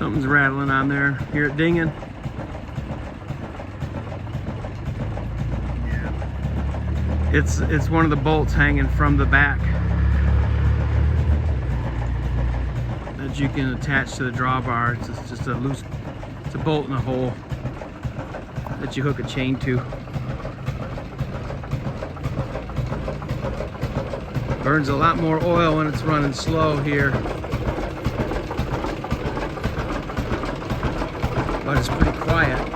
Something's rattling on there. Hear it dinging? Yeah. It's one of the bolts hanging from the back that you can attach to the drawbar. It's just a loose, it's a bolt in a hole that you hook a chain to. Burns a lot more oil when it's running slow here, but it's pretty quiet.